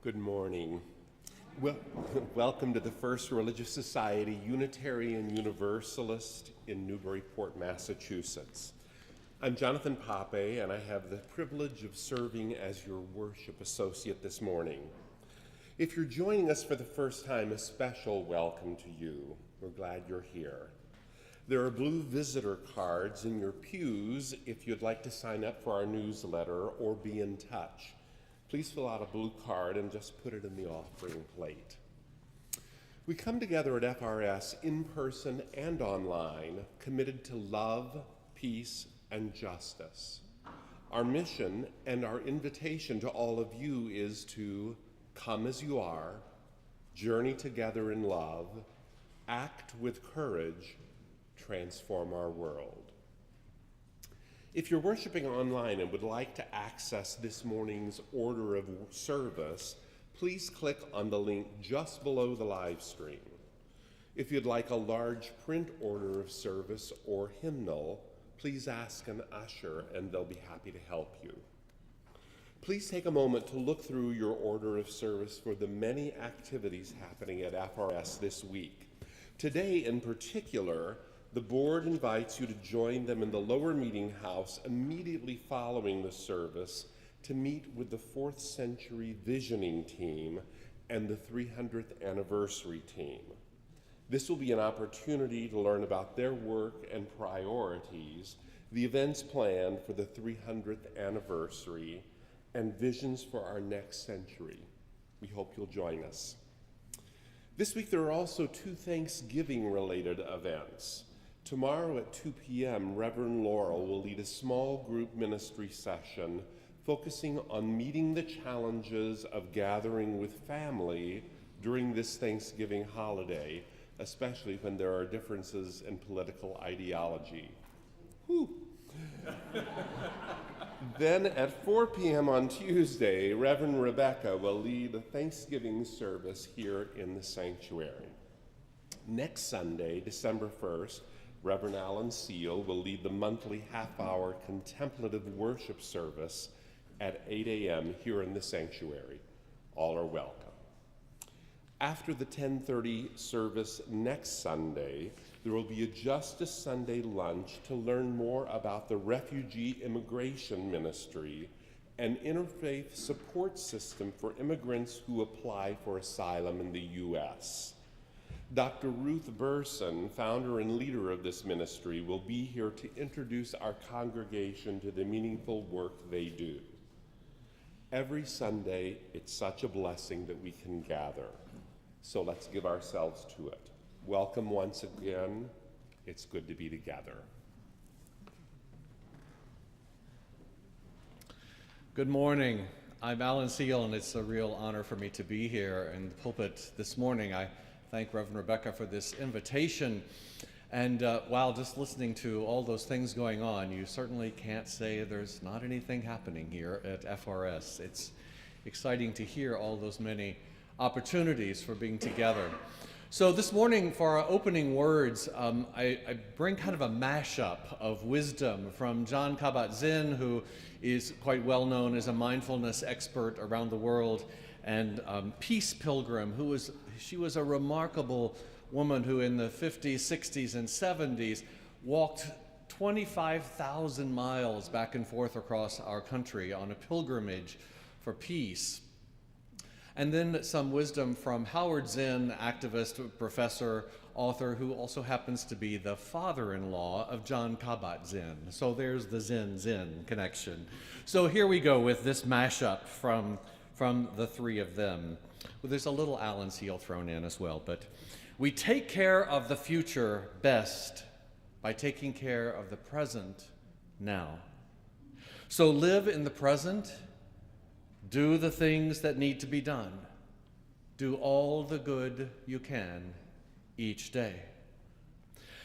Good morning. Well, welcome to the First Religious Society Unitarian Universalist in Newburyport, Massachusetts. I'm Jonathan Pape, and I have the privilege of serving as your worship associate this morning. If you're joining us for the first time, a special welcome to you. We're glad you're here. There are blue visitor cards in your pews if you'd like to sign up for our newsletter or be in touch. Please fill out a blue card and just put it in the offering plate. We come together at FRS in person and online, committed to love, peace, and justice. Our mission and our invitation to all of you is to come as you are, journey together in love, act with courage, transform our world. If you're worshiping online and would like to access this morning's order of service, please click on the link just below the live stream. If you'd like a large print order of service or hymnal, please ask an usher and they'll be happy to help you. Please take a moment to look through your order of service for the many activities happening at FRS this week. Today in particular, the board invites you to join them in the lower meeting house immediately following the service to meet with the 4th Century Visioning team and the 300th anniversary team. This will be an opportunity to learn about their work and priorities, the events planned for the 300th anniversary, and visions for our next century. We hope you'll join us. This week there are also 2 Thanksgiving-related events. Tomorrow at 2 p.m., Reverend Laurel will lead a small group ministry session focusing on meeting the challenges of gathering with family during this Thanksgiving holiday, especially when there are differences in political ideology. Whew. Then at 4 p.m. on Tuesday, Reverend Rebecca will lead a Thanksgiving service here in the sanctuary. Next Sunday, December 1st, Reverend Alan Seal will lead the monthly half-hour contemplative worship service at 8 a.m. here in the sanctuary. All are welcome. After the 10:30 service next Sunday, there will be a Justice Sunday lunch to learn more about the refugee immigration ministry, an interfaith support system for immigrants who apply for asylum in the U.S. Dr. Ruth Burson, founder and leader of this ministry, will be here to introduce our congregation to the meaningful work they do. Every Sunday, it's such a blessing that we can gather. So let's give ourselves to it. Welcome once again. It's good to be together. Good morning. I'm Alan Seal, and it's a real honor for me to be here in the pulpit this morning. I thank Reverend Rebecca for this invitation. And while just listening to all those things going on, you certainly can't say there's not anything happening here at FRS. It's exciting to hear all those many opportunities for being together. So this morning, for our opening words, I bring kind of a mashup of wisdom from John Kabat-Zinn, who is quite well known as a mindfulness expert around the world, and Peace Pilgrim, she was a remarkable woman who in the 50s, 60s, and 70s walked 25,000 miles back and forth across our country on a pilgrimage for peace. And then some wisdom from Howard Zinn, activist, professor, author, who also happens to be the father-in-law of John Kabat-Zinn. So there's the Zinn connection. So here we go with this mashup from the 3 of them. Well, there's a little Alan Seal thrown in as well, but we take care of the future best by taking care of the present now. So live in the present, do the things that need to be done, do all the good you can each day.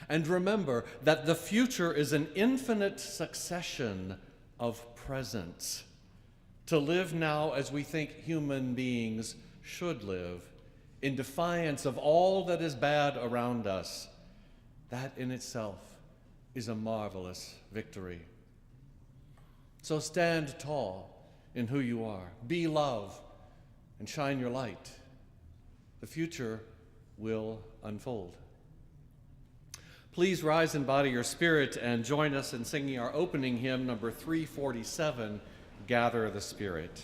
And remember that the future is an infinite succession of presents. To live now as we think human beings should live, in defiance of all that is bad around us, that in itself is a marvelous victory. So stand tall in who you are. Be love. and shine your light. The future will unfold. Please rise in body or spirit and join us in singing our opening hymn, number 347, Gather the Spirit.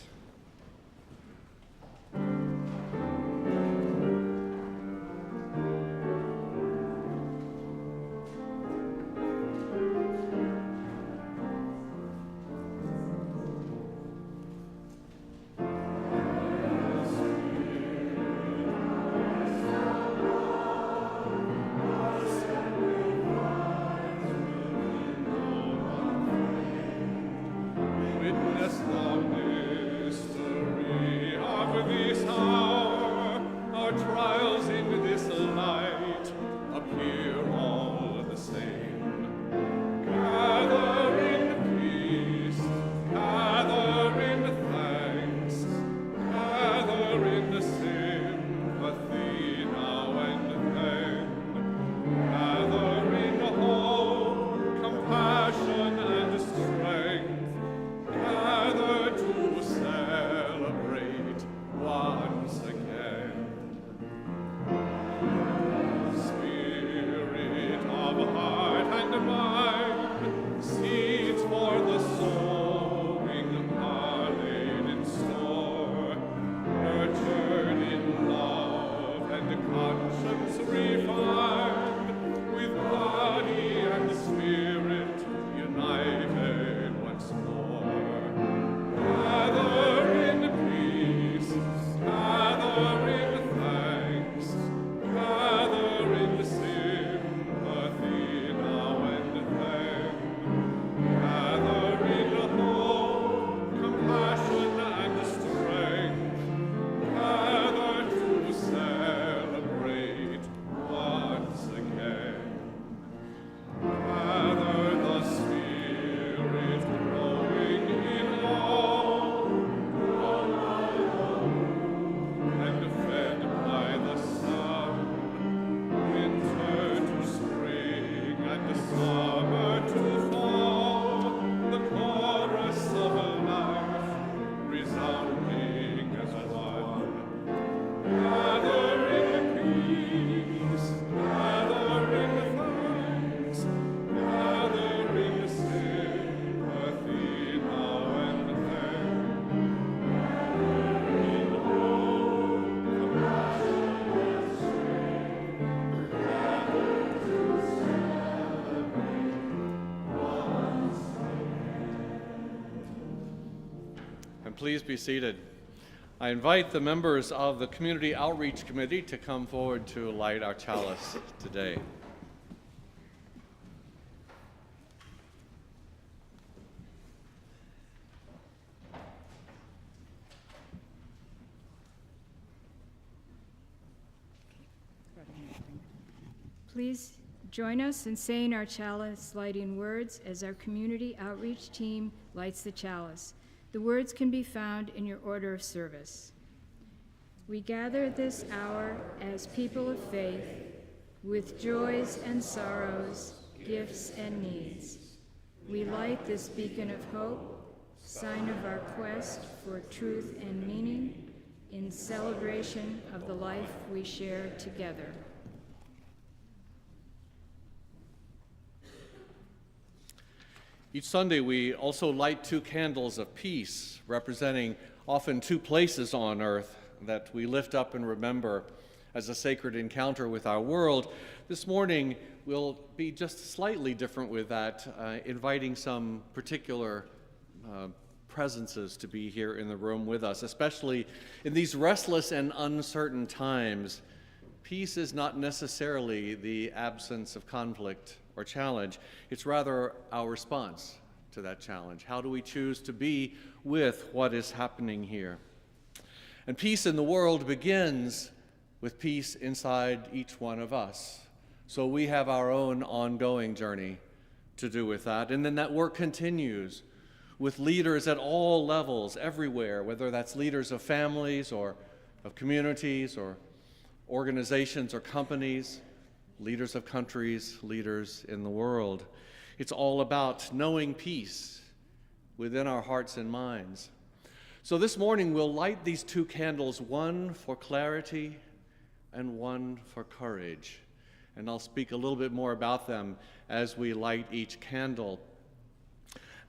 Please be seated. I invite the members of the Community Outreach Committee to come forward to light our chalice today. Please join us in saying our chalice lighting words as our community outreach team lights the chalice. The words can be found in your order of service. We gather this hour as people of faith, with joys and sorrows, gifts and needs. We light this beacon of hope, sign of our quest for truth and meaning, in celebration of the life we share together. Each Sunday, we also light 2 candles of peace, representing often 2 places on earth that we lift up and remember as a sacred encounter with our world. This morning will be just slightly different with that, inviting some particular presences to be here in the room with us, especially in these restless and uncertain times. Peace is not necessarily the absence of conflict or challenge. It's rather our response to that challenge. How do we choose to be with what is happening here? And peace in the world begins with peace inside each one of us. So we have our own ongoing journey to do with that. And then that work continues with leaders at all levels, everywhere, whether that's leaders of families or of communities or organizations or companies, leaders of countries, leaders in the world. It's all about knowing peace within our hearts and minds. So this morning we'll light these two candles, one for clarity and one for courage. And I'll speak a little bit more about them as we light each candle.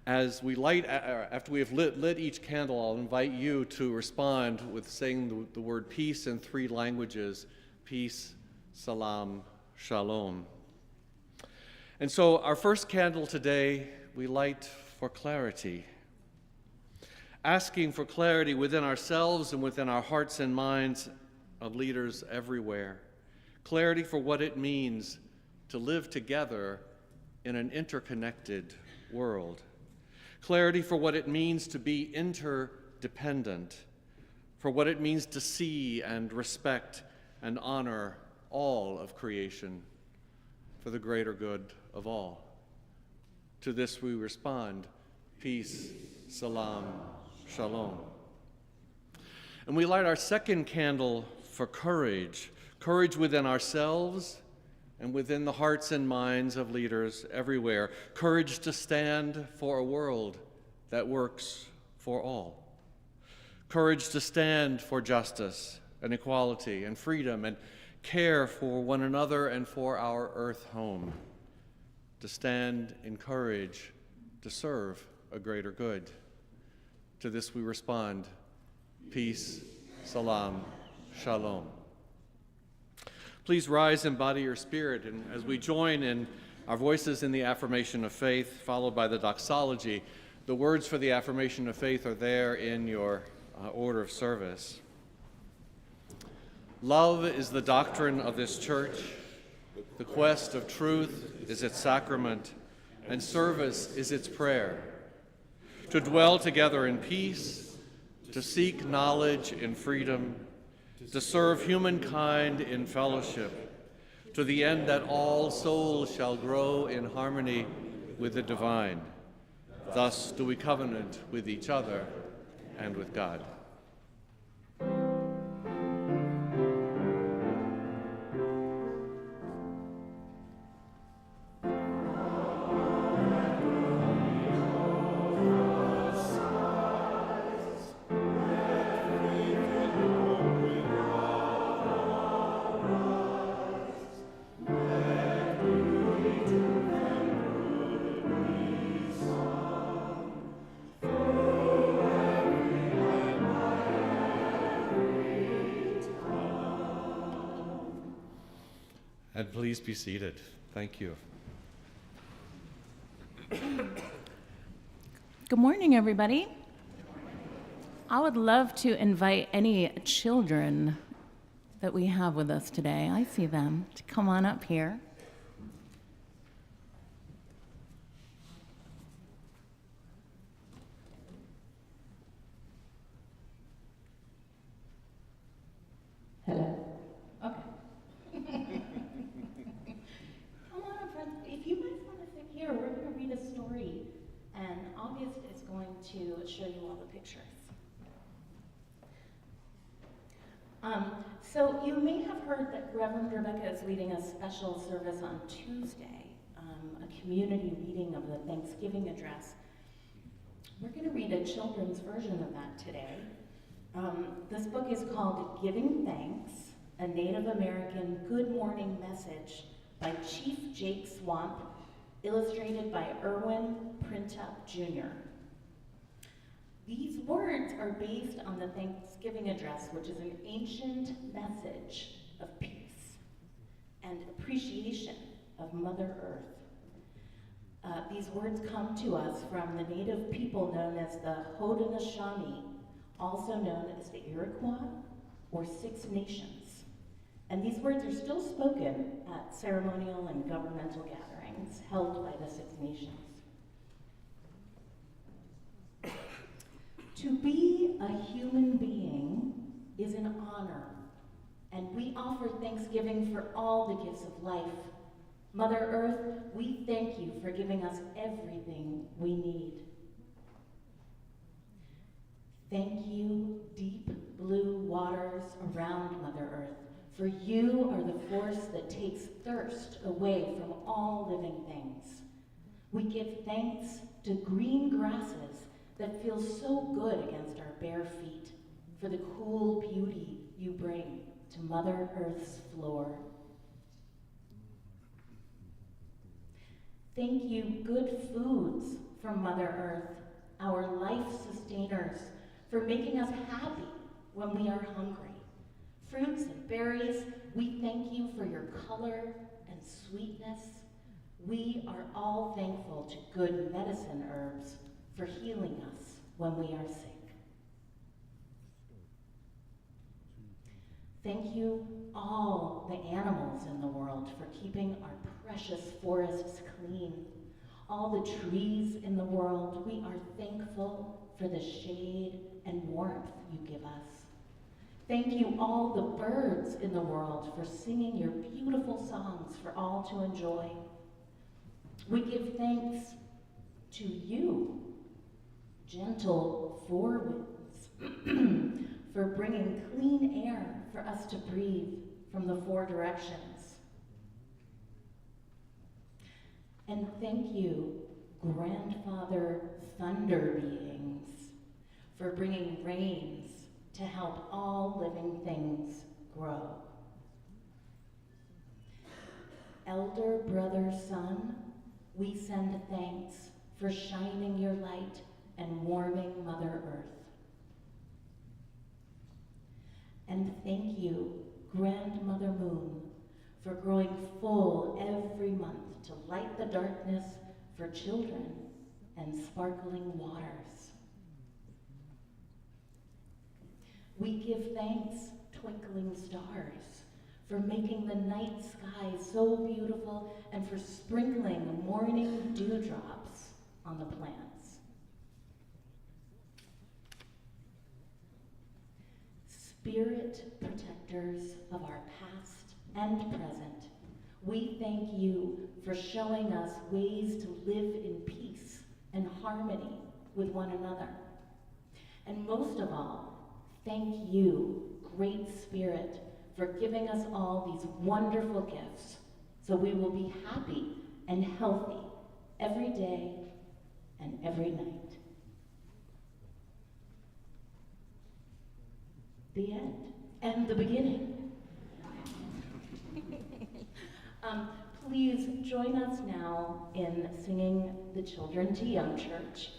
As we light, after we have lit each candle, I'll invite you to respond with saying the word peace in 3 languages: peace, salam, shalom. And so our first candle today, we light for clarity, asking for clarity within ourselves and within our hearts and minds of leaders everywhere. Clarity for what it means to live together in an interconnected world. Clarity for what it means to be interdependent, for what it means to see and respect and honor all of creation for the greater good of all. To this we respond, peace, salam, shalom. And we light our second candle for courage, courage within ourselves and within the hearts and minds of leaders everywhere, courage to stand for a world that works for all, courage to stand for justice and equality and freedom and care for one another and for our earth home, to stand in courage to serve a greater good. To this we respond, peace, salam, shalom. Please rise and embody your spirit, and as we join in our voices in the affirmation of faith, followed by the doxology, the words for the affirmation of faith are there in your order of service. Love is the doctrine of this church. The quest of truth is its sacrament, and service is its prayer. To dwell together in peace, to seek knowledge in freedom, to serve humankind in fellowship, to the end that all souls shall grow in harmony with the divine. Thus do we covenant with each other and with God. And please be seated. Thank you. Good morning, everybody. I would love to invite any children that we have with us today, I see them, to come on up here. Hello. Okay. Come on up, friends. If you guys want to sit here, we're going to read a story, and August is going to show you all the pictures. So you may have heard that Reverend Rebecca is leading a special service on Tuesday, a community reading of the Thanksgiving address. We're going to read a children's version of that today. This book is called Giving Thanks, a Native American Good Morning Message by Chief Jake Swamp, illustrated by Irwin Printup Jr. These words are based on the Thanksgiving address, which is an ancient message of peace and appreciation of Mother Earth. These words come to us from the native people known as the Haudenosaunee, also known as the Iroquois or Six Nations. And these words are still spoken at ceremonial and governmental gatherings held by the Six Nations. To be a human being is an honor, and we offer thanksgiving for all the gifts of life. Mother Earth, we thank you for giving us everything we need. Thank you, deep blue waters around Mother Earth, for you are the force that takes thirst away from all living things. We give thanks to green grasses that feels so good against our bare feet, for the cool beauty you bring to Mother Earth's floor. Thank you, good foods from Mother Earth, our life sustainers, for making us happy when we are hungry. Fruits and berries, we thank you for your color and sweetness. We are all thankful to good medicine herbs for healing us when we are sick. Thank you, all the animals in the world, for keeping our precious forests clean. All the trees in the world, we are thankful for the shade and warmth you give us. Thank you, all the birds in the world, for singing your beautiful songs for all to enjoy. We give thanks to you, gentle four winds, for bringing clean air for us to breathe from the four directions. And thank you, grandfather thunder beings, for bringing rains to help all living things grow. Elder brother sun, we send thanks for shining your light and warming Mother Earth. And thank you, Grandmother Moon, for growing full every month to light the darkness for children and sparkling waters. We give thanks, twinkling stars, for making the night sky so beautiful and for sprinkling morning dewdrops on the plants. Spirit protectors of our past and present, we thank you for showing us ways to live in peace and harmony with one another. And most of all, thank you, Great Spirit, for giving us all these wonderful gifts so we will be happy and healthy every day and every night. The end and the beginning. Please join us now in singing the Children to Young Church.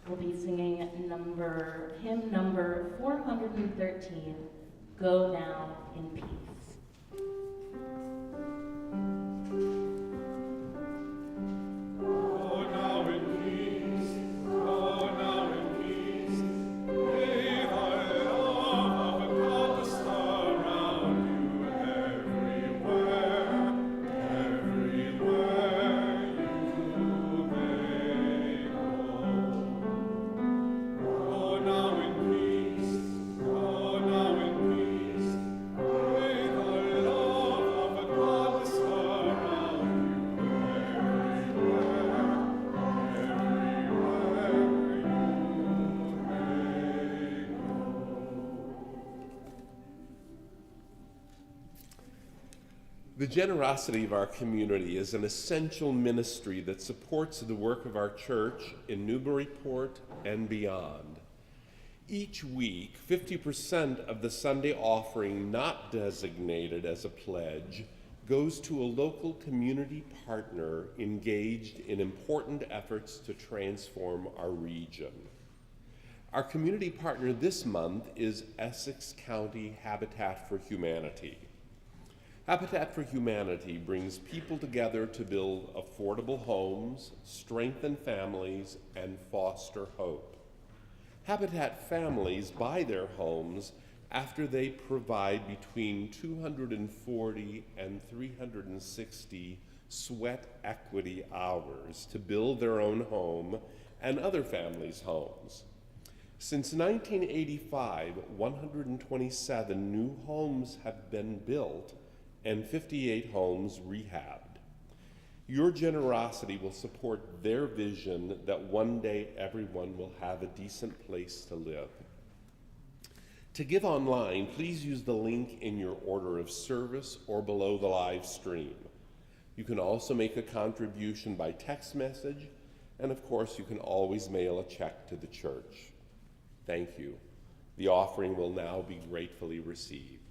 We'll be singing hymn number 413, Go Now in Peace. The generosity of our community is an essential ministry that supports the work of our church in Newburyport and beyond. Each week, 50% of the Sunday offering not designated as a pledge goes to a local community partner engaged in important efforts to transform our region. Our community partner this month is Essex County Habitat for Humanity. Habitat for Humanity brings people together to build affordable homes, strengthen families, and foster hope. Habitat families buy their homes after they provide between 240 and 360 sweat equity hours to build their own home and other families' homes. Since 1985, 127 new homes have been built and 58 homes rehabbed. Your generosity will support their vision that one day everyone will have a decent place to live. To give online, please use the link in your order of service or below the live stream. You can also make a contribution by text message And of course, you can always mail a check to the church. Thank you. The offering will now be gratefully received.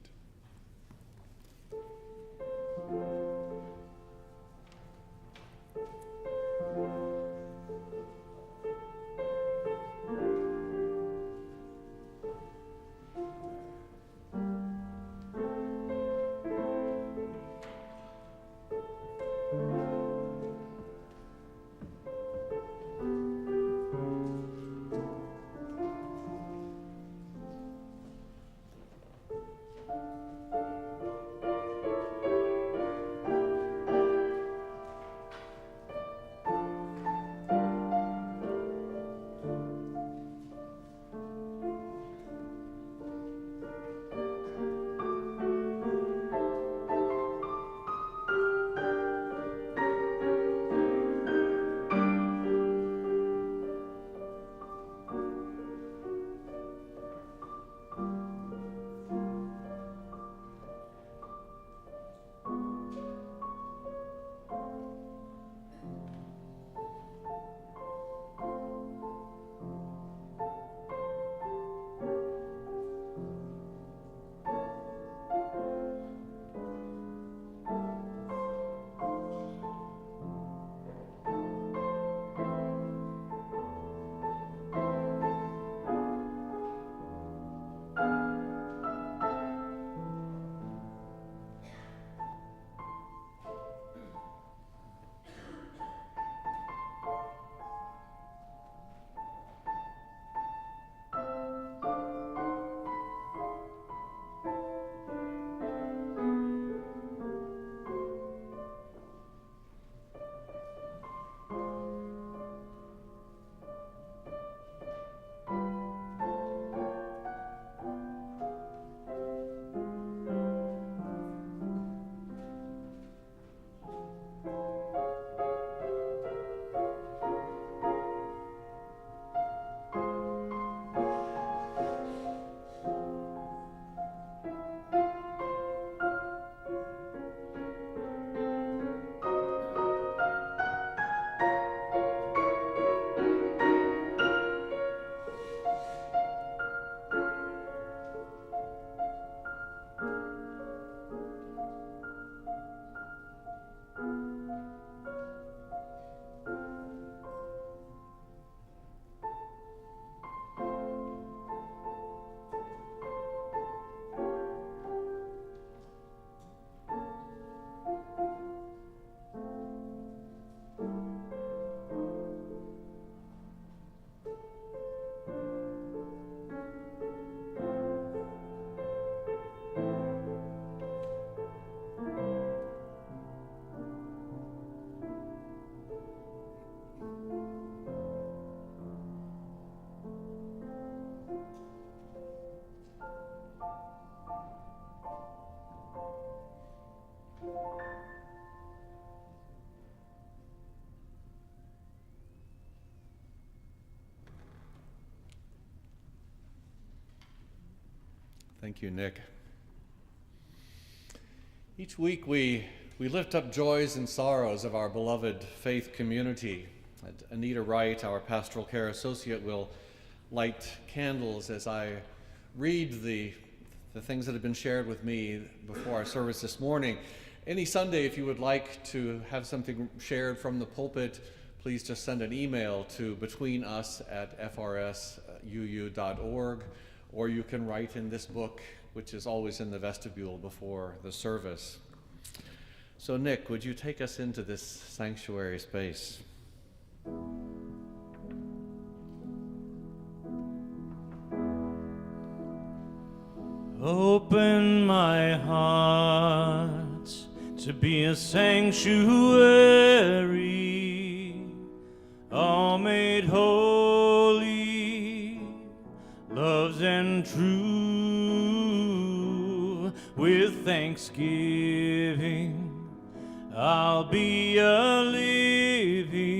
Thank you, Nick. Each week we lift up joys and sorrows of our beloved faith community. And Anita Wright, our pastoral care associate, will light candles as I read the things that have been shared with me before our service this morning. Any Sunday, if you would like to have something shared from the pulpit, please just send an email to betweenus@frsuu.org, or you can write in this book, which is always in the vestibule before the service. So Nick, would you take us into this sanctuary space? Open my heart to be a sanctuary, all made holy, loves and true. With thanksgiving, I'll be a living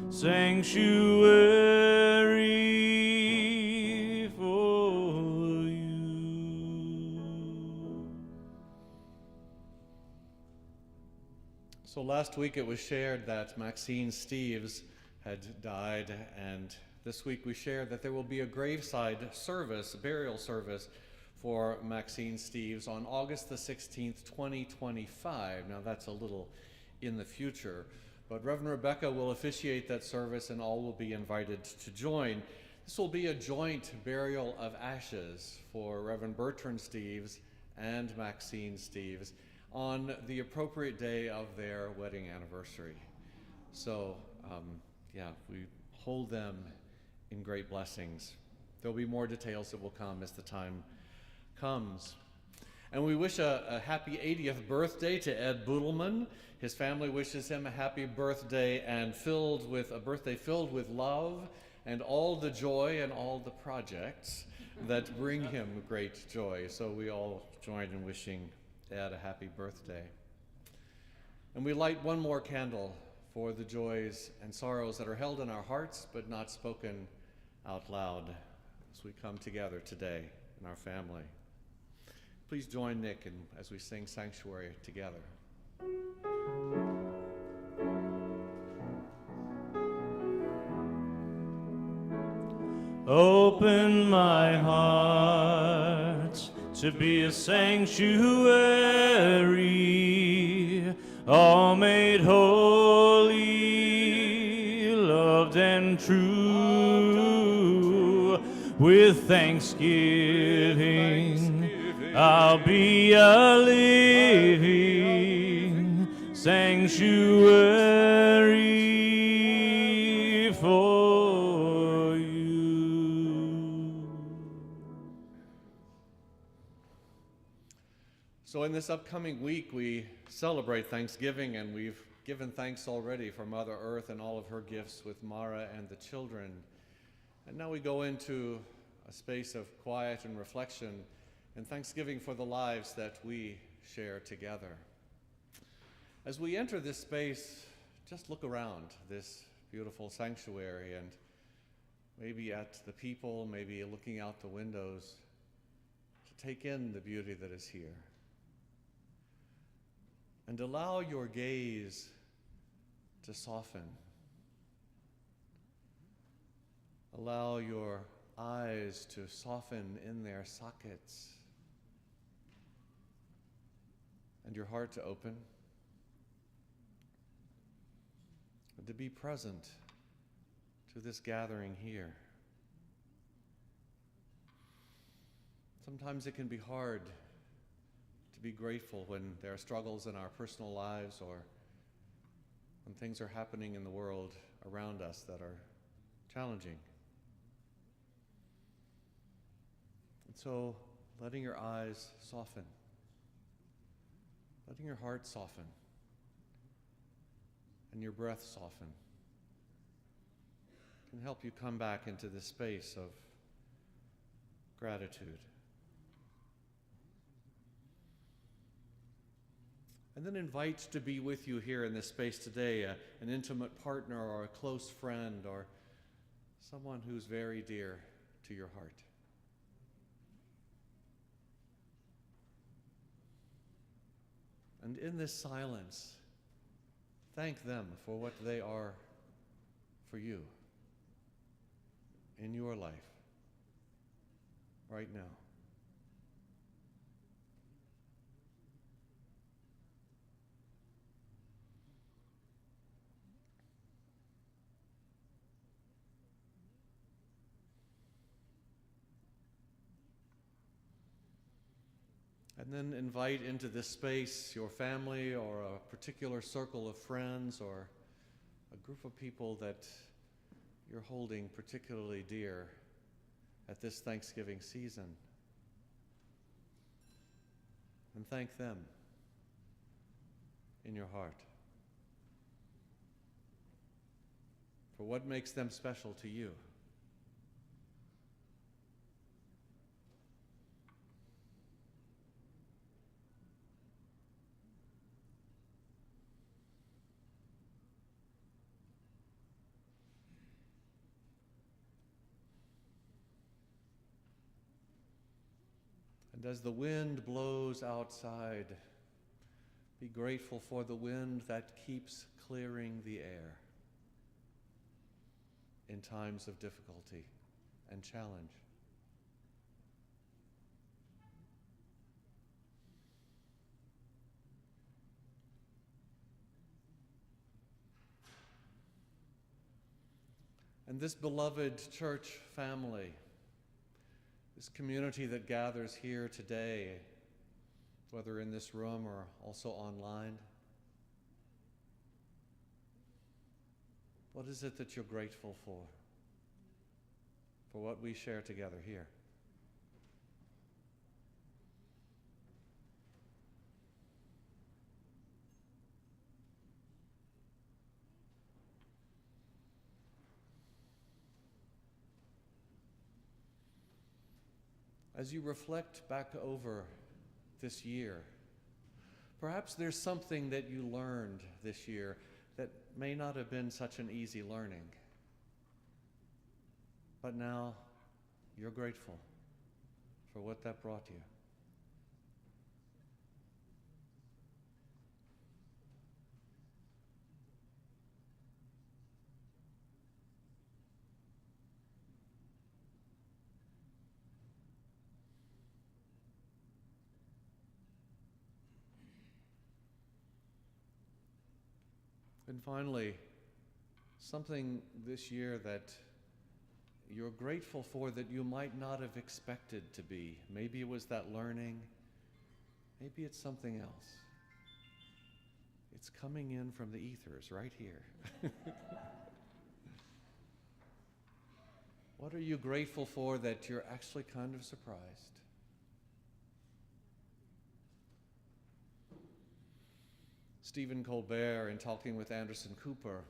sanctuary for you. So last week it was shared that Maxine Steves had died, and this week we shared that there will be a graveside service, a burial service for Maxine Steves on August the 16th, 2025. Now that's a little in the future, but Reverend Rebecca will officiate that service and all will be invited to join. This will be a joint burial of ashes for Reverend Bertrand Steves and Maxine Steves on the appropriate day of their wedding anniversary. So, we hold them in great blessings. There'll be more details that will come as the time comes. And we wish a happy 80th birthday to Ed Boodleman. His family wishes him a happy birthday and a birthday filled with love and all the joy and all the projects that bring him great joy. So we all join in wishing Ed a happy birthday. And we light one more candle for the joys and sorrows that are held in our hearts but not spoken out loud as we come together today in our family. Please join Nick as we sing Sanctuary together. Open my heart to be a sanctuary, all made holy, loved and true. With thanksgiving, I'll be a living sanctuary for you. So in this upcoming week, we celebrate Thanksgiving, and we've given thanks already for Mother Earth and all of her gifts with Mara and the children. And now we go into a space of quiet and reflection and thanksgiving for the lives that we share together. As we enter this space, just look around this beautiful sanctuary and maybe at the people, maybe looking out the windows to take in the beauty that is here. And allow your gaze to soften. Allow your eyes to soften in their sockets and your heart to open and to be present to this gathering here. Sometimes it can be hard to be grateful when there are struggles in our personal lives or when things are happening in the world around us that are challenging. And so, letting your eyes soften, letting your heart soften, and your breath soften can help you come back into this space of gratitude. And then invite to be with you here in this space today an intimate partner or a close friend or someone who's very dear to your heart. And in this silence, thank them for what they are for you in your life right now. And then invite into this space your family or a particular circle of friends or a group of people that you're holding particularly dear at this Thanksgiving season. And thank them in your heart for what makes them special to you. And as the wind blows outside, Be grateful for the wind that keeps clearing the air in times of difficulty and challenge. And this beloved church family, this community that gathers here today, whether in this room or also online, what is it that you're grateful for what we share together here? As you reflect back over this year, perhaps there's something that you learned this year that may not have been such an easy learning, but now you're grateful for what that brought you. And finally, something this year that you're grateful for that you might not have expected to be. Maybe it was that learning. Maybe it's something else. It's coming in from the ethers right here. What are you grateful for that you're actually kind of surprised? Stephen Colbert, in talking with Anderson Cooper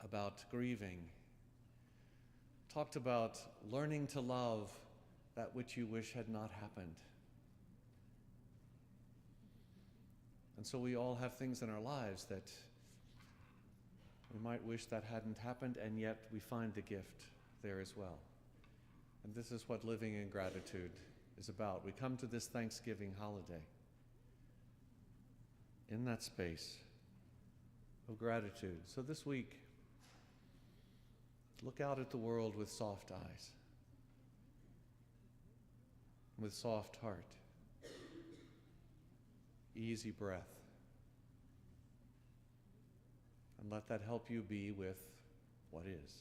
about grieving, talked about learning to love that which you wish had not happened. And so we all have things in our lives that we might wish that hadn't happened, and yet we find the gift there as well. And this is what living in gratitude is about. We come to this Thanksgiving holiday in that space of gratitude. So this week, look out at the world with soft eyes, with soft heart, easy breath, and let that help you be with what is.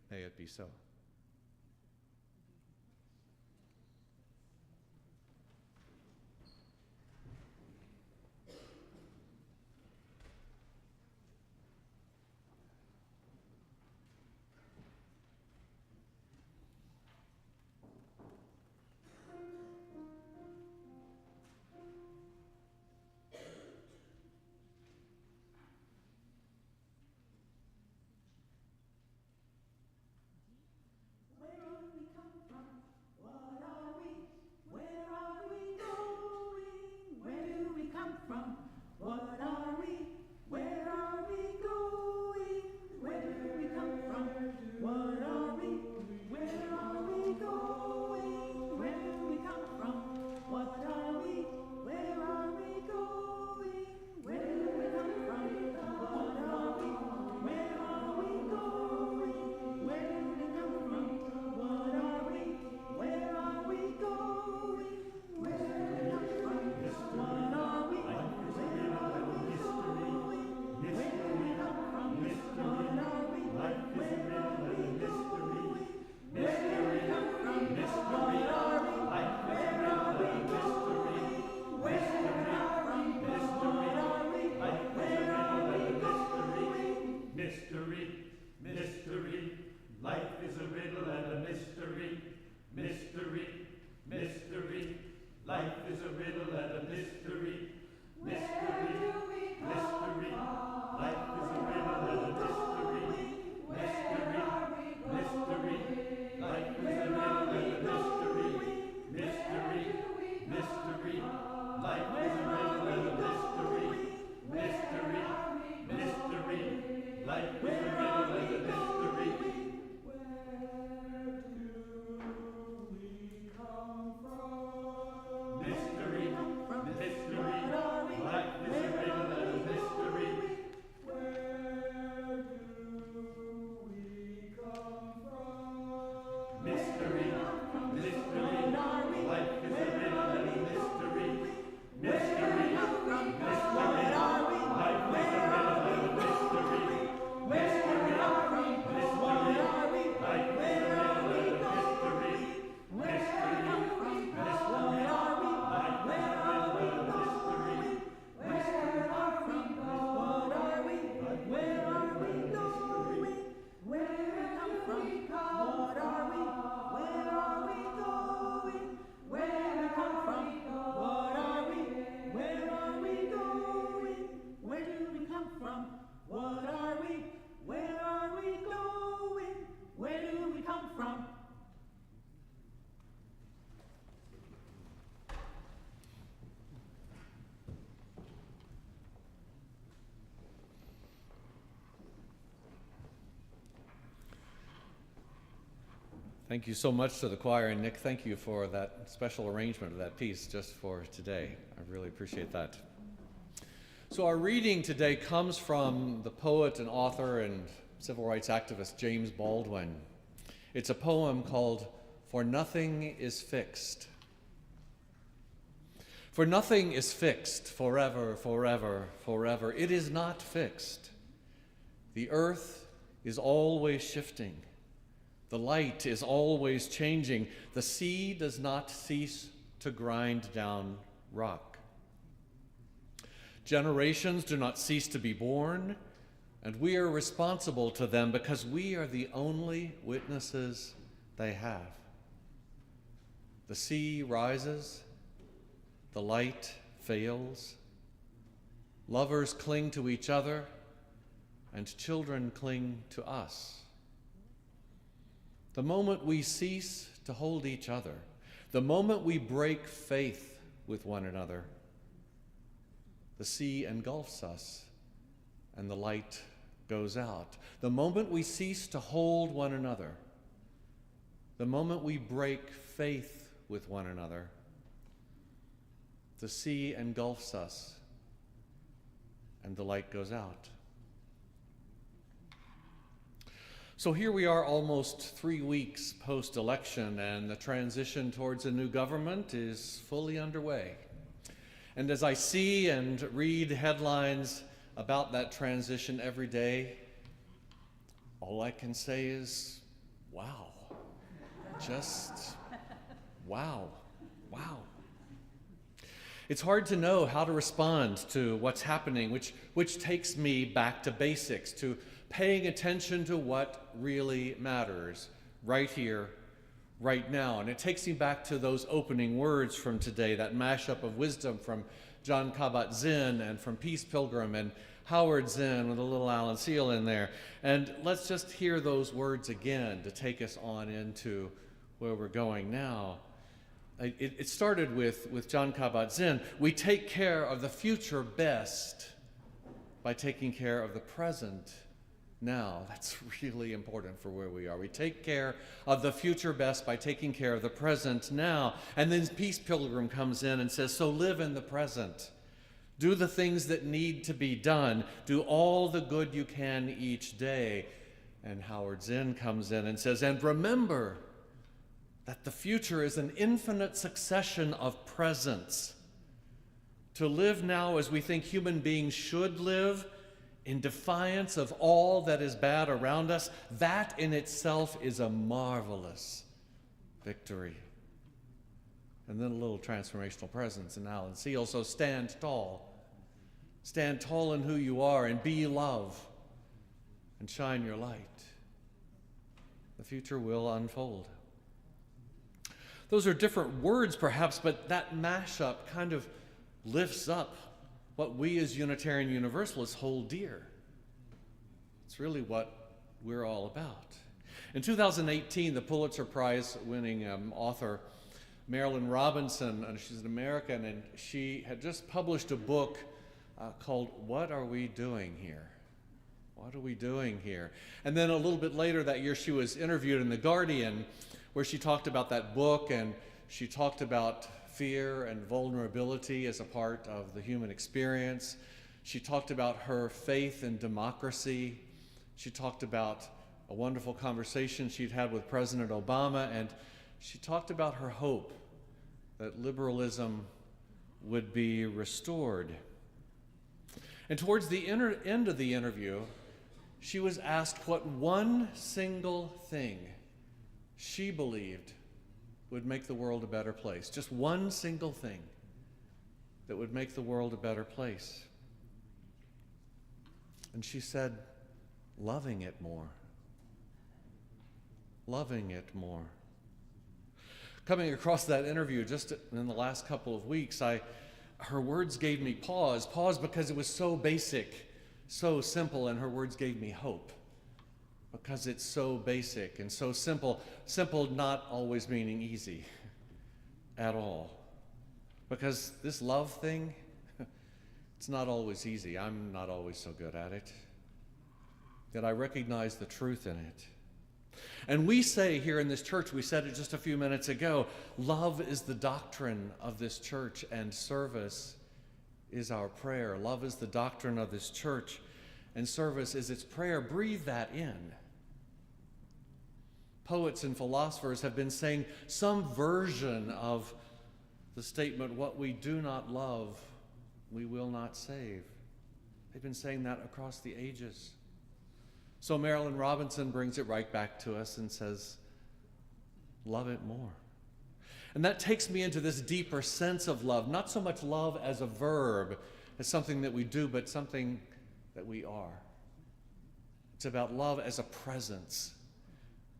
May it be so. Thank you so much to the choir, and Nick, thank you for that special arrangement of that piece just for today. I really appreciate that. So our reading today comes from the poet and author and civil rights activist James Baldwin. It's a poem called "For Nothing is Fixed." For nothing is fixed forever, forever, forever. It is not fixed. The earth is always shifting. The light is always changing. The sea does not cease to grind down rock. Generations do not cease to be born, and we are responsible to them because we are the only witnesses they have. The sea rises, the light fails, lovers cling to each other, and children cling to us. The moment we cease to hold each other, the moment we break faith with one another, the sea engulfs us and the light goes out. The moment we cease to hold one another, the moment we break faith with one another, the sea engulfs us and the light goes out. So here we are almost 3 weeks post-election, and the transition towards a new government is fully underway. And as I see and read headlines about that transition every day, all I can say is, wow. Just wow, wow. It's hard to know how to respond to what's happening, which takes me back to basics, to paying attention to what really matters right here, right now. And it takes me back to those opening words from today, that mashup of wisdom from John Kabat-Zinn and from Peace Pilgrim and Howard Zinn with a little Alan Seale in there. And let's just hear those words again to take us on into where we're going now. It started with John Kabat-Zinn. We take care of the future best by taking care of the present now. That's really important for where we are. We take care of the future best by taking care of the present now. And then Peace Pilgrim comes in and says, so live in the present. Do the things that need to be done. Do all the good you can each day. And Howard Zinn comes in and says, and remember that the future is an infinite succession of presents. To live now as we think human beings should live, in defiance of all that is bad around us, that in itself is a marvelous victory. And then a little transformational presence in Alan Seale. So stand tall. Stand tall in who you are and be love and shine your light. The future will unfold. Those are different words perhaps, but that mashup kind of lifts up what we as Unitarian Universalists hold dear. It's really what we're all about. In 2018, the Pulitzer Prize-winning author Marilyn Robinson, she's an American, and she had just published a book called What Are We Doing Here? What are we doing here? And then a little bit later that year, she was interviewed in The Guardian, where she talked about that book, and she talked about fear and vulnerability as a part of the human experience. She talked about her faith in democracy. She talked about a wonderful conversation she'd had with President Obama, and she talked about her hope that liberalism would be restored. And towards the end of the interview, she was asked what one single thing she believed would make the world a better place. Just one single thing that would make the world a better place. And she said, loving it more. Loving it more. Coming across that interview just in the last couple of weeks, her words gave me pause. Pause because it was so basic, so simple, and her words gave me hope. Because it's so basic and so simple. Simple not always meaning easy at all. Because this love thing, it's not always easy. I'm not always so good at it. Yet I recognize the truth in it. And we say here in this church, we said it just a few minutes ago, love is the doctrine of this church and service is our prayer. Love is the doctrine of this church and service is its prayer. Breathe that in. Poets and philosophers have been saying some version of the statement, what we do not love, we will not save. They've been saying that across the ages. So Marilyn Robinson brings it right back to us and says, love it more. And that takes me into this deeper sense of love, not so much love as a verb, as something that we do, but something that we are. It's about love as a presence,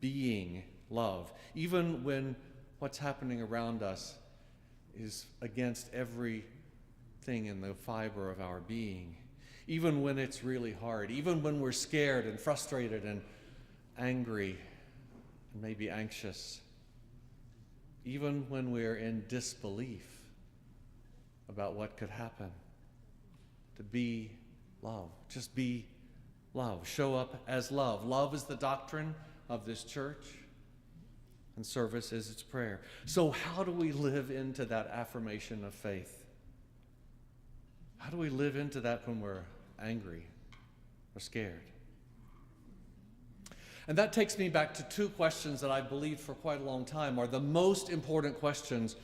being love, even when what's happening around us is against everything in the fiber of our being. Even when it's really hard, even when we're scared and frustrated and angry and maybe anxious, even when we're in disbelief about what could happen, to be love, just be love, show up as love. Love is the doctrine of this church, and service is its prayer. So how do we live into that affirmation of faith? How do we live into that when we're angry or scared? And that takes me back to two questions that I believed for quite a long time are the most important questions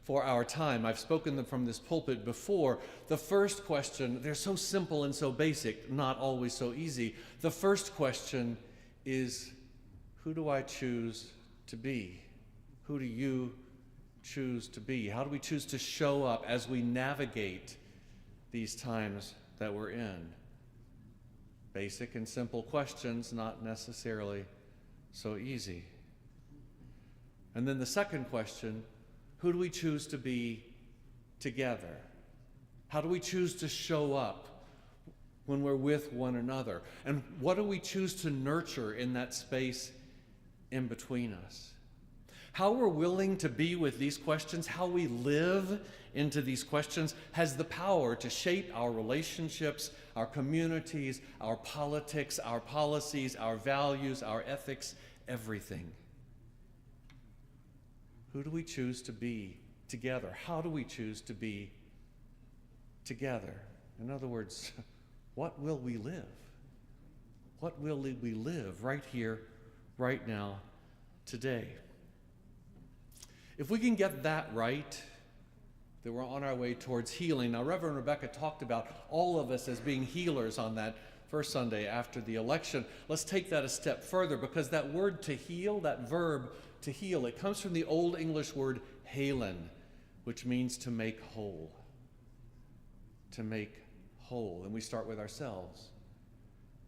for our time. I've spoken them from this pulpit before. The first question, they're so simple and so basic, not always so easy. The first question is, who do I choose to be? Who do you choose to be? How do we choose to show up as we navigate these times that we're in? Basic and simple questions, not necessarily so easy. And then the second question, who do we choose to be together? How do we choose to show up when we're with one another? And what do we choose to nurture in that space in between us? How we're willing to be with these questions, how we live into these questions, has the power to shape our relationships, our communities, our politics, our policies, our values, our ethics, everything. Who do we choose to be together? How do we choose to be together? In other words, what will we live? What will we live right here, right now, today? If we can get that right, then we're on our way towards healing. Now, Reverend Rebecca talked about all of us as being healers on that first Sunday after the election. Let's take that a step further, because that word to heal, that verb to heal, it comes from the Old English word halen, which means to make whole. To make whole. And we start with ourselves.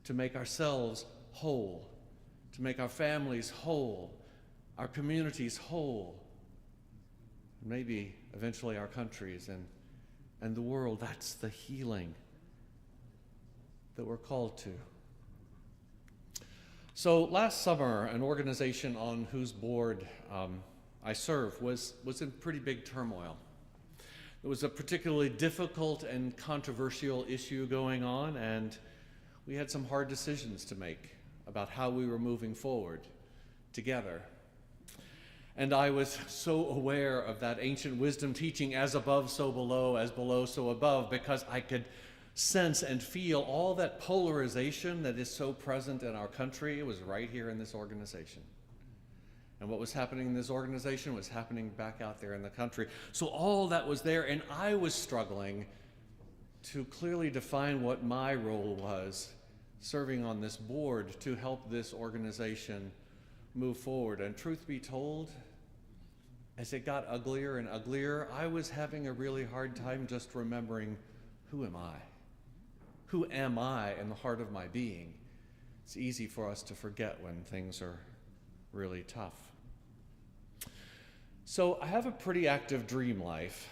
To make ourselves whole. To make our families whole. Our communities whole. Maybe eventually our countries and the world. That's the healing that we're called to. So last summer, an organization on whose board I serve was in pretty big turmoil. It was a particularly difficult and controversial issue going on, and we had some hard decisions to make about how we were moving forward together. And I was so aware of that ancient wisdom teaching, as above, so below, as below, so above, because I could sense and feel all that polarization that is so present in our country. It was right here in this organization. And what was happening in this organization was happening back out there in the country. So all that was there, and I was struggling to clearly define what my role was, serving on this board to help this organization move forward. And truth be told, as it got uglier and uglier, I was having a really hard time just remembering, who am I? Who am I in the heart of my being? It's easy for us to forget when things are really tough. So I have a pretty active dream life.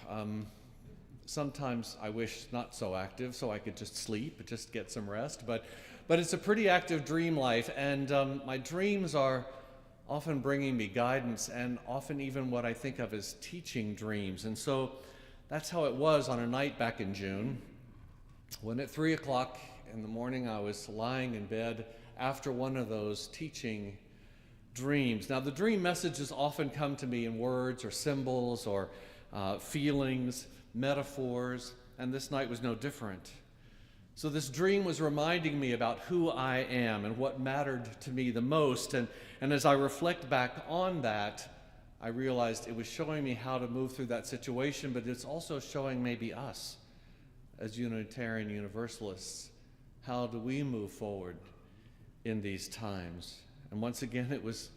Sometimes I wish not so active, so I could just sleep, just get some rest. But it's a pretty active dream life, and my dreams are often bringing me guidance, and often even what I think of as teaching dreams. And so that's how it was on a night back in June, when at 3 o'clock in the morning I was lying in bed after one of those teaching dreams. Now, the dream messages often come to me in words or symbols or feelings, metaphors, and this night was no different. So this dream was reminding me about who I am and what mattered to me the most. And as I reflect back on that, I realized it was showing me how to move through that situation, but it's also showing maybe us as Unitarian Universalists. How do we move forward in these times? And once again, it was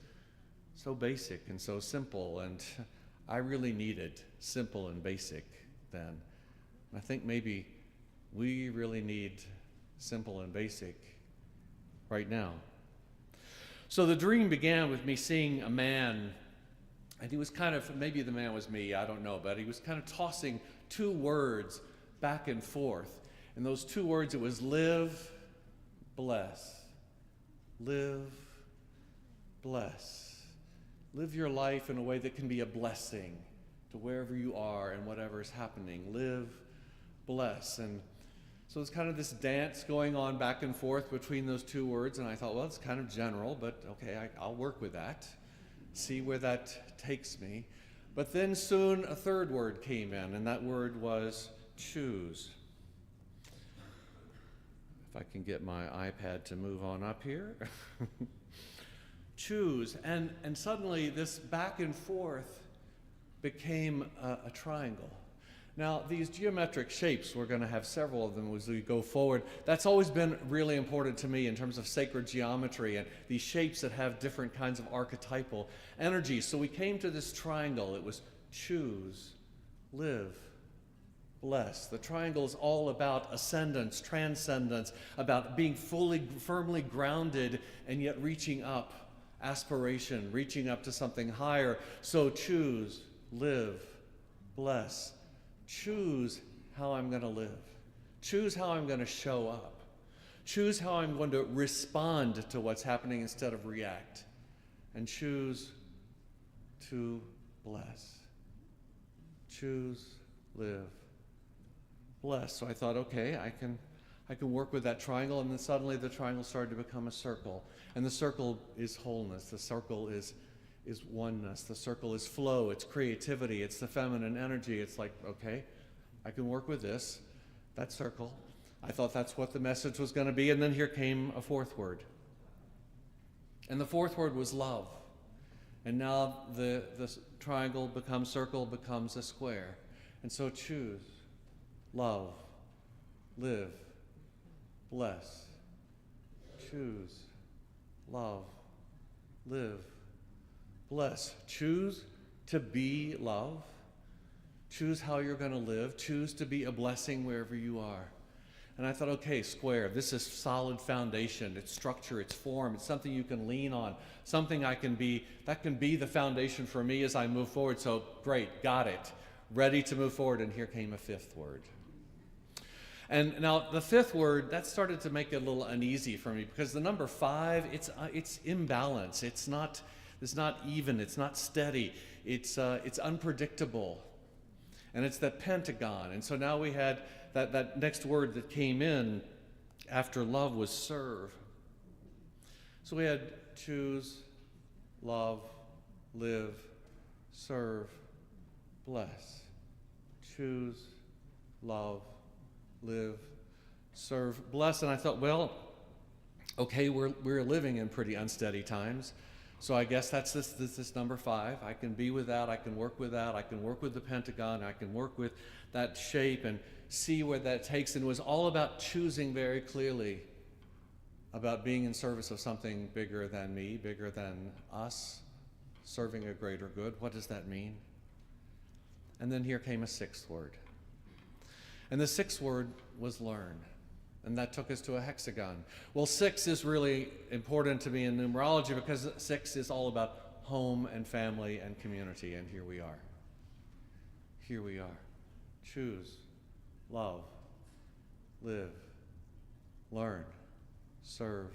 so basic and so simple, and I really needed simple and basic then. And I think maybe we really need simple and basic right now. So the dream began with me seeing a man, and he was kind of, maybe the man was me, I don't know, but he was kind of tossing two words back and forth. And those two words, it was live, bless. Live, bless. Live your life in a way that can be a blessing to wherever you are and whatever is happening. Live, bless. And so it's kind of this dance going on back and forth between those two words, and I thought, well, it's kind of general, but okay, I'll work with that, see where that takes me. But then soon a third word came in, and that word was choose. If I can get my iPad to move on up here. Choose. And suddenly this back and forth became a triangle. Now, these geometric shapes, we're going to have several of them as we go forward. That's always been really important to me in terms of sacred geometry and these shapes that have different kinds of archetypal energies. So we came to this triangle. It was choose, live, bless. The triangle is all about ascendance, transcendence, about being firmly grounded and yet reaching up, aspiration, reaching up to something higher. So choose, live, bless. Choose how I'm going to live. Choose how I'm going to show up. Choose how I'm going to respond to what's happening instead of react. And choose to bless. Choose, live, bless. So I thought, okay, I can work with that triangle, and then suddenly the triangle started to become a circle. And the circle is wholeness. The circle is oneness. The circle is flow. It's creativity. It's the feminine energy. It's like, okay, I can work with this. That circle. I thought that's what the message was going to be, and then here came a fourth word. And the fourth word was love. And now the triangle becomes circle, becomes a square. And so choose, love, live, bless. Choose, love, live, bless. Choose to be love. Choose how you're going to live. Choose to be a blessing wherever you are. And I thought, okay, square. This is solid foundation. It's structure. It's form. It's something you can lean on. Something that can be the foundation for me as I move forward. So great, got it. Ready to move forward. And here came a fifth word. And now the fifth word, that started to make it a little uneasy for me because the number 5, it's imbalance. It's not even. It's not steady. It's unpredictable. And it's that pentagon. And so now we had that next word that came in after love was serve. So we had choose, love, live, serve, bless. Choose, love, live, serve, bless. And I thought, well, okay, we're living in pretty unsteady times. So I guess that's this number 5. I can be with that. I can work with that. I can work with the pentagon. I can work with that shape and see where that takes. And it was all about choosing very clearly, about being in service of something bigger than me, bigger than us, serving a greater good. What does that mean? And then here came a 6th word. And the 6th word was learn. And that took us to a hexagon. Well, 6 is really important to me in numerology because 6 is all about home and family and community. And here we are. Here we are. Choose, love, live, learn, serve,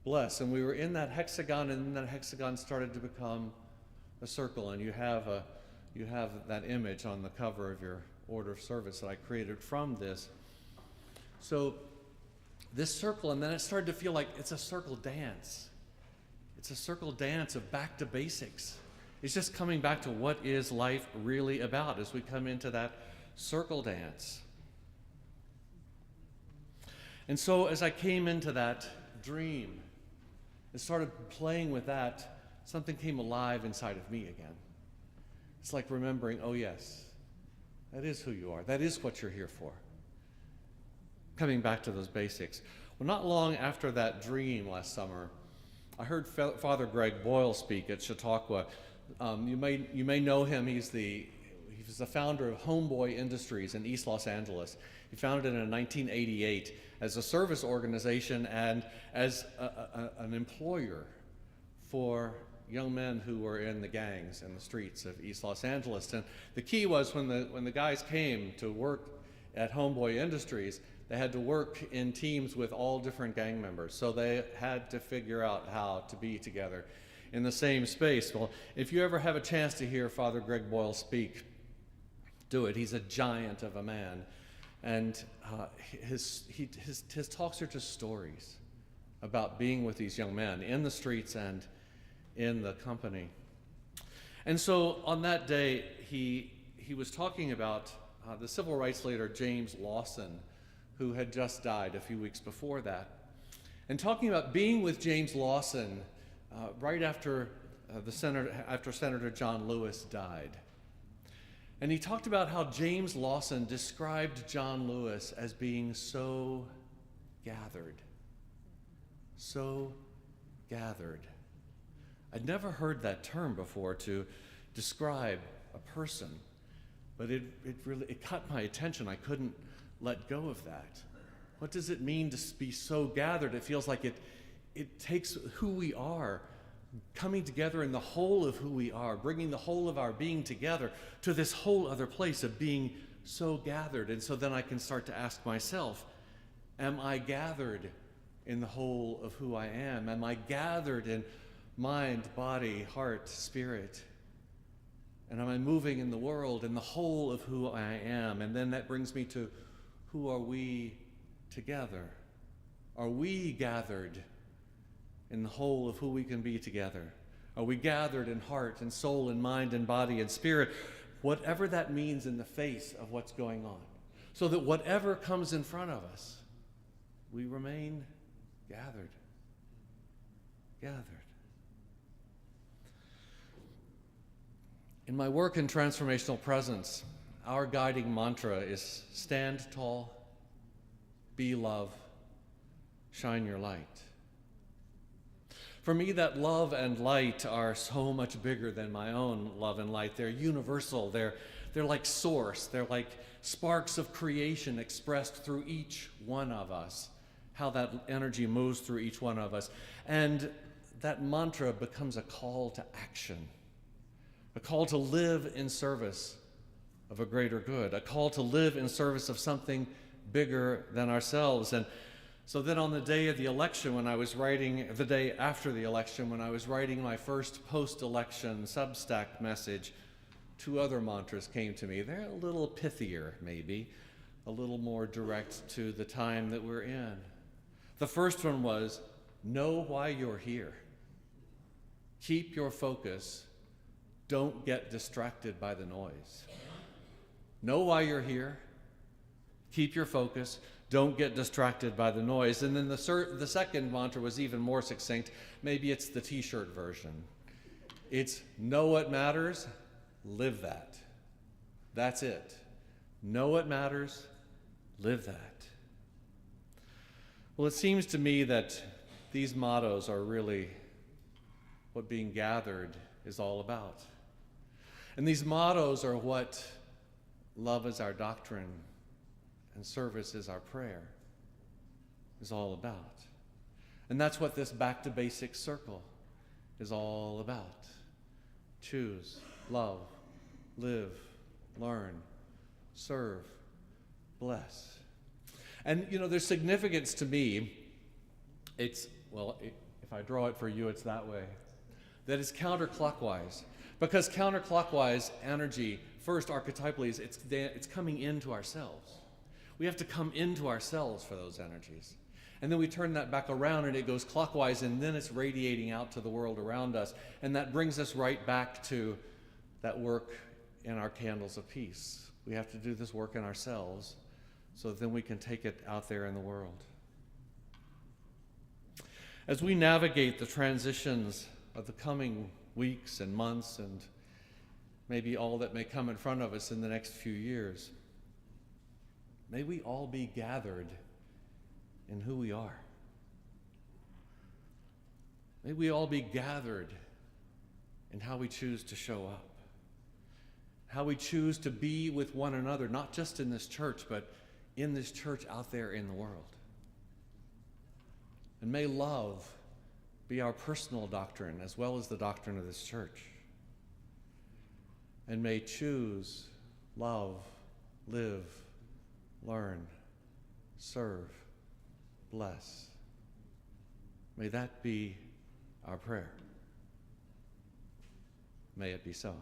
bless. And we were in that hexagon, and then that hexagon started to become a circle. And you have that image on the cover of your order of service that I created from this. So this circle, and then it started to feel like it's a circle dance. It's a circle dance of back to basics. It's just coming back to what is life really about as we come into that circle dance. And so as I came into that dream and started playing with that, something came alive inside of me again. It's like remembering, oh yes, that is who you are. That is what you're here for. Coming back to those basics. Well, not long after that dream last summer, I heard Father Greg Boyle speak at Chautauqua. You may know him. He was the founder of Homeboy Industries in East Los Angeles. He founded it in 1988 as a service organization and as an employer for young men who were in the gangs in the streets of East Los Angeles. And the key was when the guys came to work at Homeboy Industries, they had to work in teams with all different gang members. So they had to figure out how to be together in the same space. Well, if you ever have a chance to hear Father Greg Boyle speak, do it. He's a giant of a man. And his talks are just stories about being with these young men in the streets and in the company. And so on that day, he was talking about the civil rights leader James Lawson, who had just died a few weeks before that, and talking about being with James Lawson right after Senator John Lewis died. And he talked about how James Lawson described John Lewis as being so gathered. So gathered. I'd never heard that term before to describe a person, but it really caught my attention. I couldn't let go of that. What does it mean to be so gathered? It feels like it takes who we are, coming together in the whole of who we are, bringing the whole of our being together to this whole other place of being so gathered. And so then I can start to ask myself, am I gathered in the whole of who I am? Am I gathered in mind, body, heart, spirit? And am I moving in the world in the whole of who I am? And then that brings me to, who are we together? Are we gathered in the whole of who we can be together? Are we gathered in heart and soul and mind and body and spirit? Whatever that means in the face of what's going on. So that whatever comes in front of us, we remain gathered. Gathered. In my work in transformational presence, our guiding mantra is stand tall, be love, shine your light. For me, that love and light are so much bigger than my own love and light. They're universal. They're like source. They're like sparks of creation expressed through each one of us, how that energy moves through each one of us. And that mantra becomes a call to action, a call to live in service of a greater good, a call to live in service of something bigger than ourselves. And so then on the day of the election, the day after the election, when I was writing my first post-election Substack message, two other mantras came to me. They're a little pithier, maybe, a little more direct to the time that we're in. The first one was, know why you're here. Keep your focus. Don't get distracted by the noise. Know why you're here. Keep your focus. Don't get distracted by the noise. And then the second mantra was even more succinct. Maybe it's the t-shirt version. It's know what matters, live that. That's it. Know what matters, live that. Well, it seems to me that these mottos are really what being gathered is all about. And these mottos are what love is our doctrine and service is our prayer is all about. And that's what this back to basics circle is all about. Choose, love, live, learn, serve, bless. And there's significance to me. If I draw it for you, it's that way. That is counterclockwise. Because counterclockwise energy, first archetypally, it's coming into ourselves. We have to come into ourselves for those energies. And then we turn that back around and it goes clockwise, and then it's radiating out to the world around us. And that brings us right back to that work in our candles of peace. We have to do this work in ourselves so that then we can take it out there in the world. As we navigate the transitions of the coming weeks and months and maybe all that may come in front of us in the next few years, may we all be gathered in who we are. May we all be gathered in how we choose to show up, how we choose to be with one another, not just in this church, but in this church out there in the world. And may love be our personal doctrine as well as the doctrine of this church. And may choose, love, live, learn, serve, bless. May that be our prayer. May it be so.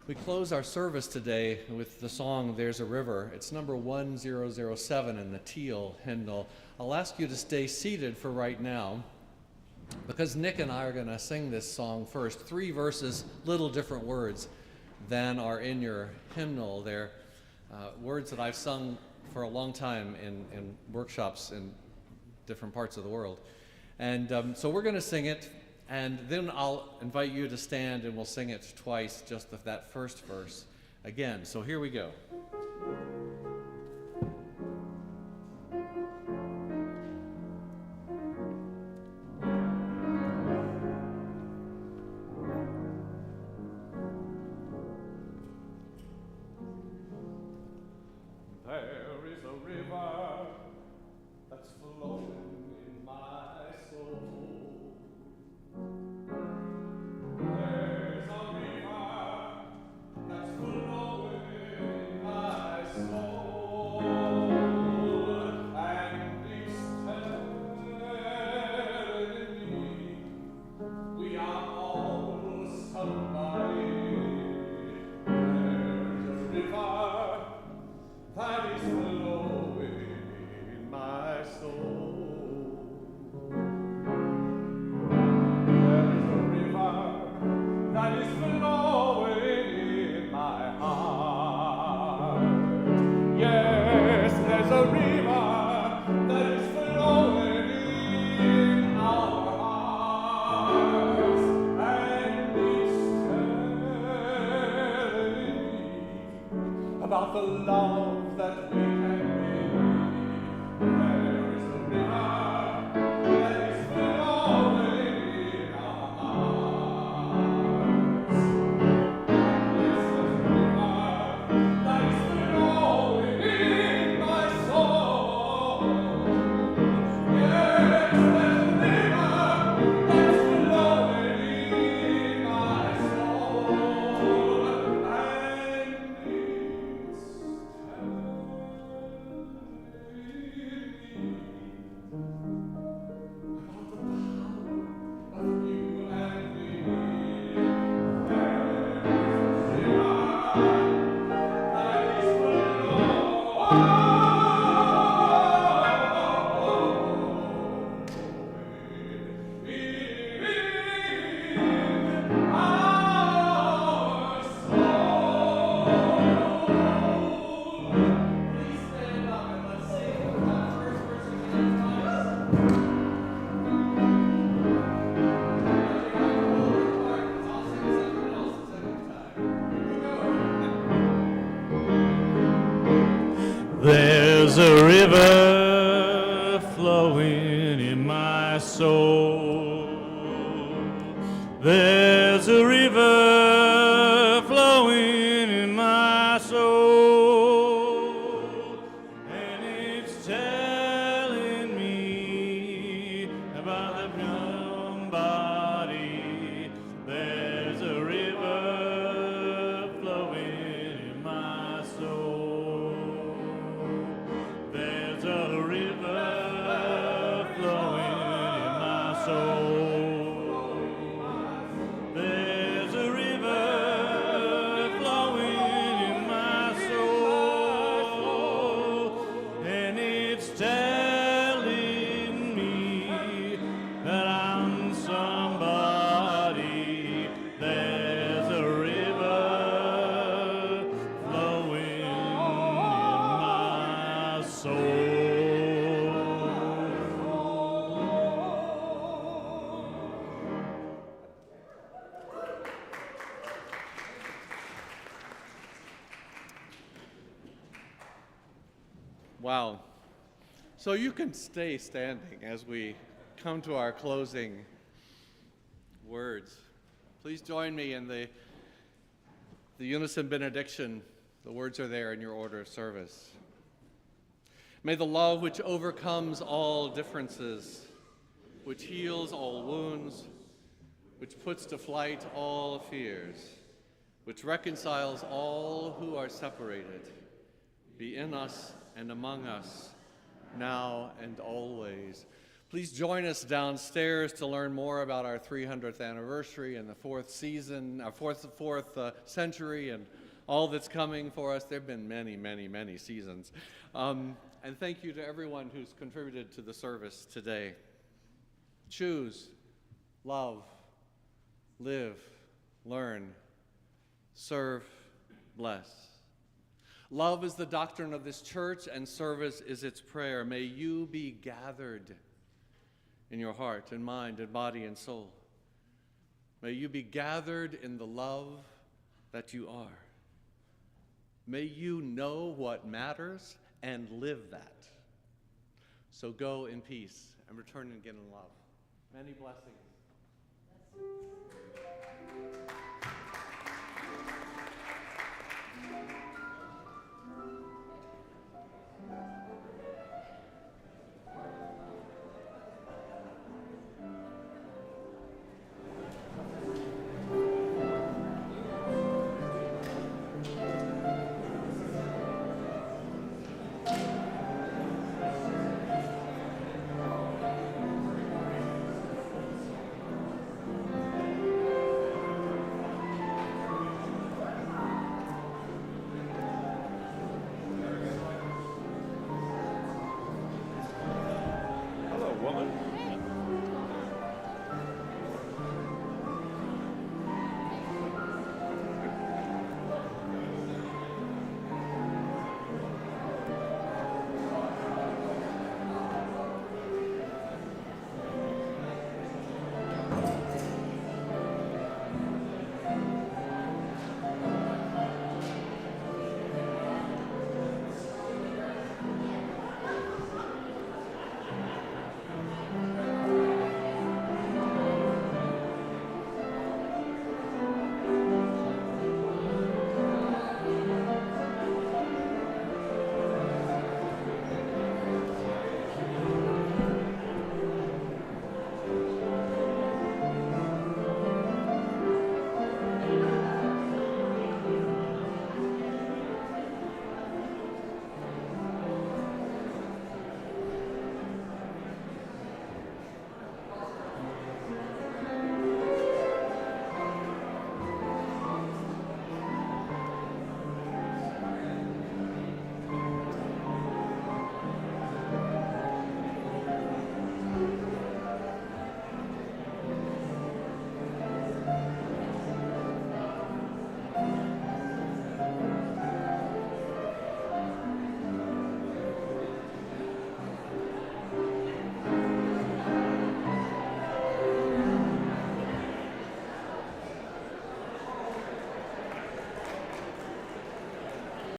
We close our service today with the song, There's a River. It's number 1007 in the teal hymnal. I'll ask you to stay seated for right now, because Nick and I are going to sing this song first. 3 verses, little different words than are in your hymnal. They're words that I've sung for a long time in workshops in different parts of the world. And so we're going to sing it, and then I'll invite you to stand and we'll sing it twice, just of that first verse again. So here we go. About the love that we can be. There is a river that is flowing in our hearts. Yes, there's a river that is flowing in my soul. Yes, there's a river that's flowing in my soul. There's a river flowing in my soul. There's a river flowing in my soul, and it's telling me about the young body. There's a river flowing in my soul. There's a river flowing in my soul. There's Wow. So you can stay standing as we come to our closing words. Please join me in the unison benediction. The words are there in your order of service. May the love which overcomes all differences, which heals all wounds, which puts to flight all fears, which reconciles all who are separated, be in us and among us, now and always. Please join us downstairs to learn more about our 300th anniversary and the fourth season, our fourth century, and all that's coming for us. There have been many, many, many seasons. And thank you to everyone who's contributed to the service today. Choose, love, live, learn, serve, bless. Love is the doctrine of this church, and service is its prayer. May you be gathered in your heart and mind and body and soul. May you be gathered in the love that you are. May you know what matters and live that. So go in peace and return again in love. Many blessings.